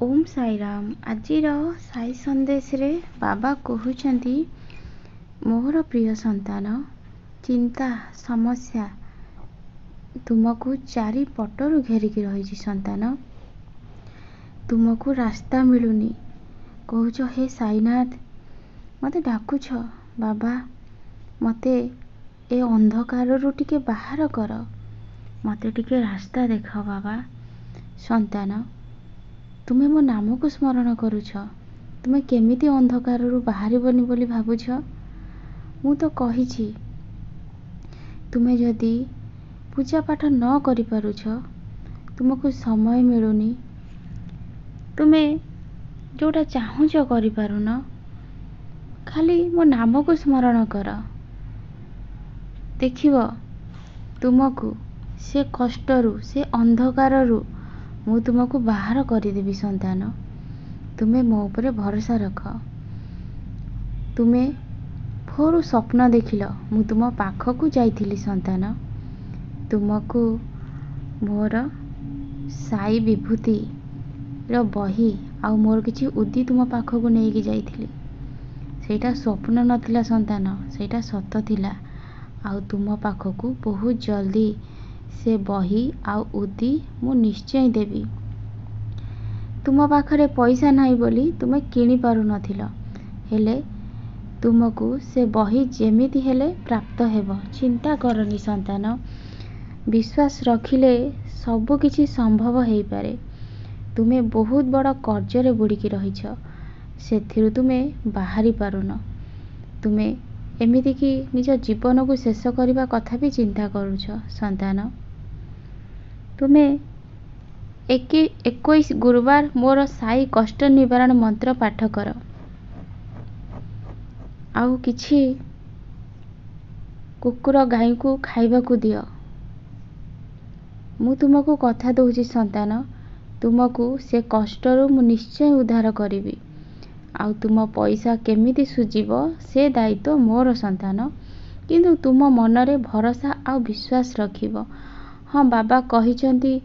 ओम साई राम। आजिर साई संदेश रे बाबा कहउछंती मोर प्रिय संतान चिंता समस्या तुमको चारि पटरु घेरिकी रही संतान। तुमको रास्ता मिलुनी कहूच हे साईनाथ मते डाकुछ बाबा मते ए अंधकार रु टिके बाहर कर मते टिके रास्ता देख बाबा। संतान तुम्हें मो नाम को स्मरण करुछ तुम्हें केमिति अंधकार रु बाहर बनी बोली भावुछ। मु तो कहिछि तुम्हें जदि पूजा पाठ न करि पारुछ तुमको समय मिलुनी तुम्हें जोटा चाहुछ करि पारुन खाली मो नाम को स्मरण कर देखिव तुमको से कष्टरु से अंधकार रु मु तुमको बाहर करदेवी। संतान तुम्हें मो उपरे भरोसा रख। तुम्हें भोरु स्वप्न देखिल मु तुम पाखकू जाइथिली संतान तुमको मोर साई विभूति रो बही आउ मोर किछि उदी तुम पाखकू नेकी जाइथिली सेटा स्वप्न नथिला संतान सेटा सत थिला। आउ तुम पाखकू बहुत जल्दी से बही आउ उदी मु निश्चय देवी। तुम पाखरे पैसा नहीं बोली तुम्हें किणी पारु नथिलो हेले तुमको से बही जेमिति हेले प्राप्त हेबो। चिंता करनी संतान विश्वास रखिले सब किछि संभव हेई पारे। तुम्हें बहुत बड़ कर्जरे बुड़ीकी रहिछ सेथिरु तुम्हें बाहरी पारुन। तुम्हें एमिति कि निज जीवन को शेष करने कथा भी चिंता करुछ संतान। तुम्हें 21 गुरुवार मोर साई कष्ट निवारण मंत्र पाठ कर आउ किछि कुकुर गाई को खाइबा को दियो। मु तुमको कथा दउछि संतान तुमको से कष्टरु मु निश्चय उद्धार करिवि आउ तुम पैसा केमिति सुझिबो से दायित्व मोर संतान किंतु तुम मनरे भरोसा आउ विश्वास रखिबो। हाँ बाबा कहिचंती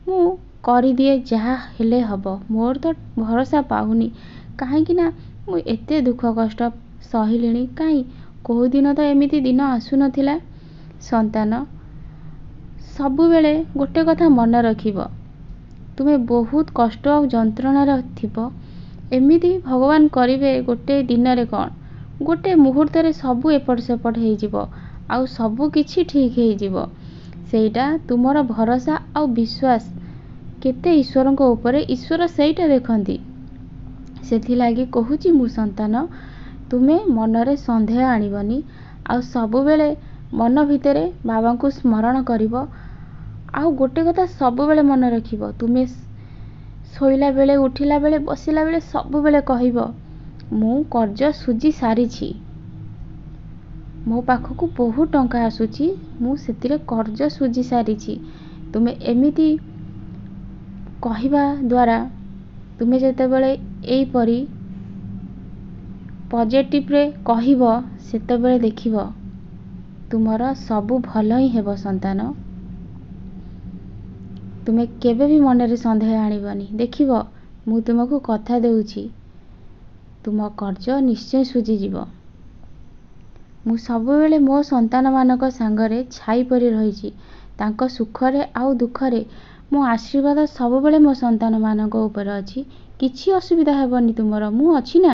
मु करि दिए जहा हेले हबो मोर तो भरोसा पाउनी काहेकि ना मु एते दुख कष्ट सहिलिणी काई कोउ दिन तो एमिति दिन आसु नथिला। संतान सबु बेले गोटे कथा मन रखिबो तुम्हें बहुत कष्ट और जंत्रणा थिबो एमिति भगवान करिवे गोटे दिन रे कोन गोटे मुहूर्त रे सबु एपट सेपट हेई जिवो आउ सबु किछि ठीक हेई जिवो। सेटा तुमर भरोसा आउ विश्वास केते ईश्वर को ऊपरे ईश्वर सेटा देखंती सेथि लागी कहूची मु संतान तुम्हें मनरे संदेह आनिबनी आउ सबु बेले मन भितरे बाबा को स्मरण करिवो। आउ गोटे कथा सबु बेले मन रखिबो तुम्हें सोइला बेले उठिला बेले बसिला बेले सबु बेले कहिबो मु कर्ज सुझी सारिछि मो पाखकू बहुत टंका आसुची मु सेतिरे कर्ज सुझी सारिछि। तुम्हें एमिति कहिबा द्वारा तुम्हें जेते बेले एई परी पॉजिटिव रे कहिबो सेते बेले देखिबो तुमरा सबु भलो ही हेबो संतान। तुम्हें केबे भी मन रे संदेह आनिबनी देखिबो मु तुमको कथा देउछि तुम कर्ज निश्चय सुझी जिवो। मु सबु बेले मो संतान मानक संगरे छाई परी रहिछि तांको सुखरे आउ दुखरे मो आशीर्वाद सबु बेले मो संतान मानक ऊपर अछि किछि असुविधा हेबनी तुमरो मु अछि ना।